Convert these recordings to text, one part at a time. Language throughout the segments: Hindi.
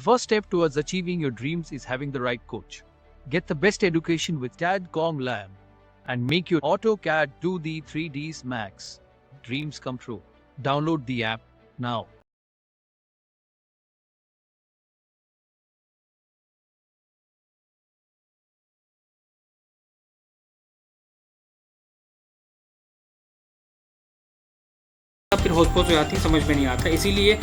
first step towards achieving your dreams is having the right coach. Get the best education with CAD/COM Lab and make your AutoCAD do the 3Ds Max. Dreams come true. Download the app now. फिर होच-पोच हो जाती है, समझ में नहीं आता। इसीलिए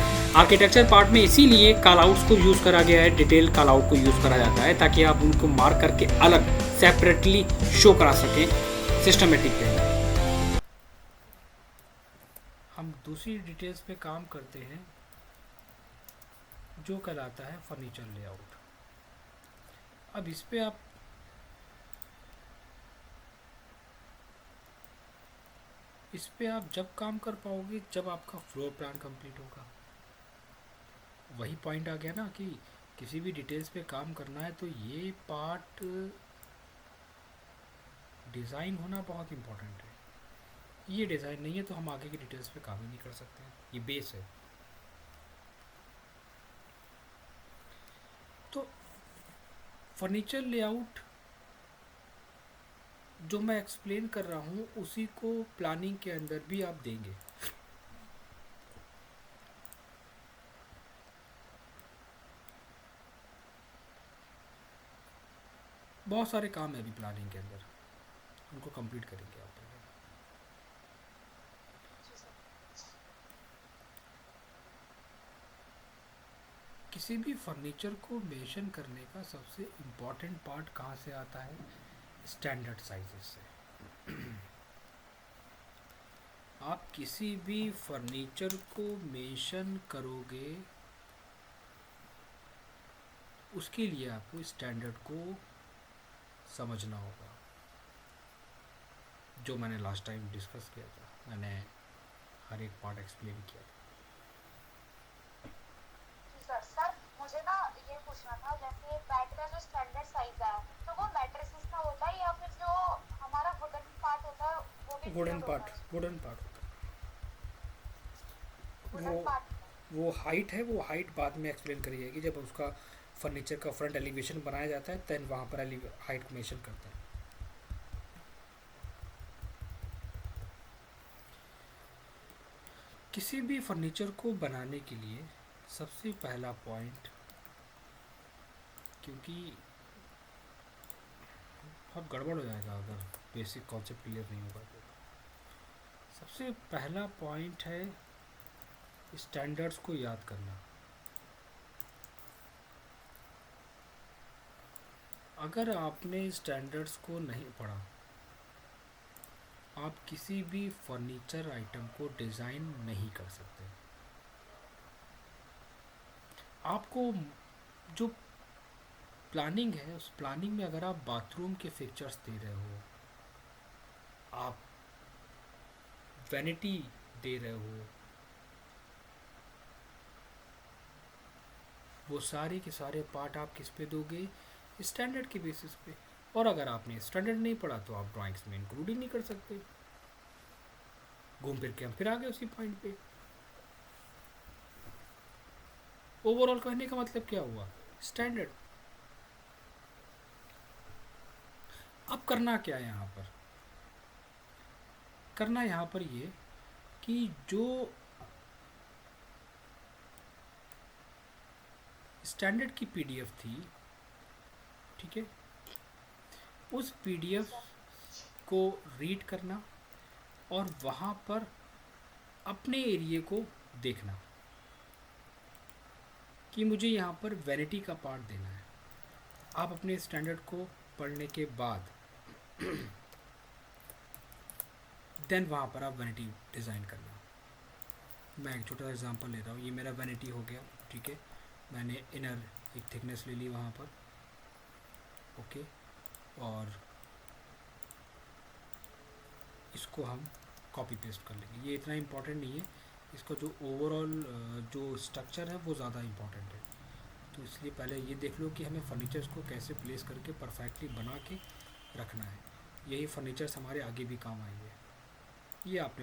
आर्किटेक्चर पार्ट में इसीलिए कॉल आउट्स को यूज़ करा गया है, डिटेल कॉल आउट को यूज़ करा जाता है ताकि आप उनको मार्क करके अलग सेपरेटली शो करा सकें सिस्टमेटिक वे। हम दूसरी डिटेल्स पे काम करते हैं जो कहलाता है फर्नीचर लेआउट। अब इस पे आप जब काम कर पाओगे जब आपका फ्लोर प्लान कंप्लीट होगा। वही पॉइंट आ गया ना कि किसी भी डिटेल्स पे काम करना है तो ये पार्ट डिज़ाइन होना बहुत इम्पोर्टेंट है। ये डिज़ाइन नहीं है तो हम आगे की डिटेल्स पे काम ही नहीं कर सकते हैं। ये बेस है। तो फर्नीचर लेआउट जो मैं एक्सप्लेन कर रहा हूँ उसी को प्लानिंग के अंदर भी आप देंगे। बहुत सारे काम है अभी प्लानिंग के अंदर, उनको कंप्लीट करेंगे आप। किसी भी फर्नीचर को मेंशन करने का सबसे इम्पोर्टेंट पार्ट कहाँ से आता है? स्टैंडर्ड साइजेस से। आप किसी भी फर्नीचर को मेंशन करोगे उसके लिए आपको स्टैंडर्ड को समझना होगा, जो मैंने लास्ट टाइम डिस्कस किया था। मैंने हर एक पार्ट एक्सप्लेन किया था। सर मुझे ना ये पूछना था, जैसे बेड का जो स्टैंडर्ड साइज है तो वो मैट्रेसेस का होता है या फिर जो हमारा वुडन पार्ट होता है वो भी? वुडन पार्ट होता है। वो हाइट है, वो हाइट बाद में एक्सप्लेन करी जाएगी जब उसका फर्नीचर का फ्रंट एलिवेशन बनाया जाता है, देन वहाँ पर हाइट को मेंशन करता है। किसी भी फर्नीचर को बनाने के लिए सबसे पहला पॉइंट, क्योंकि बहुत गड़बड़ हो जाएगा अगर बेसिक कॉन्सेप्ट क्लियर नहीं होगा तो, सबसे पहला पॉइंट है स्टैंडर्ड्स को याद करना। अगर आपने स्टैंडर्ड्स को नहीं पढ़ा, आप किसी भी फर्नीचर आइटम को डिज़ाइन नहीं कर सकते। आपको जो प्लानिंग है उस प्लानिंग में अगर आप बाथरूम के फिक्चर्स दे रहे हो, आप वैनिटी दे रहे हो, वो सारे के सारे पार्ट आप किस पे दोगे? स्टैंडर्ड के बेसिस पे। और अगर आपने स्टैंडर्ड नहीं पढ़ा तो आप ड्राइंग्स में इंक्लूड ही नहीं कर सकते। घूम फिर के हम फिर आ गए उसी पॉइंट पे। ओवरऑल कहने का मतलब क्या हुआ? स्टैंडर्ड। अब करना क्या है यहाँ पर? करना यहाँ पर ये कि जो स्टैंडर्ड की पीडीएफ थी, ठीक है, उस पीडीएफ को रीड करना और वहाँ पर अपने एरिया को देखना कि मुझे यहाँ पर वैनिटी का पार्ट देना है। आप अपने स्टैंडर्ड को पढ़ने के बाद देन वहाँ पर आप वैनिटी डिज़ाइन करना। मैं एक छोटा सा एग्जांपल ले रहा हूँ। ये मेरा वैनिटी हो गया, ठीक है। मैंने इनर एक थिकनेस ले ली वहाँ पर, ओके, और इसको हम कॉपी पेस्ट कर लेंगे। ये इतना इम्पोर्टेंट नहीं है, इसका जो ओवरऑल जो स्ट्रक्चर है वो ज़्यादा इम्पोर्टेंट है। तो इसलिए पहले ये देख लो कि हमें फर्नीचर्स को कैसे प्लेस करके परफेक्टली बना के रखना है। यही फर्नीचर्स हमारे आगे भी काम आएंगे। ये आपने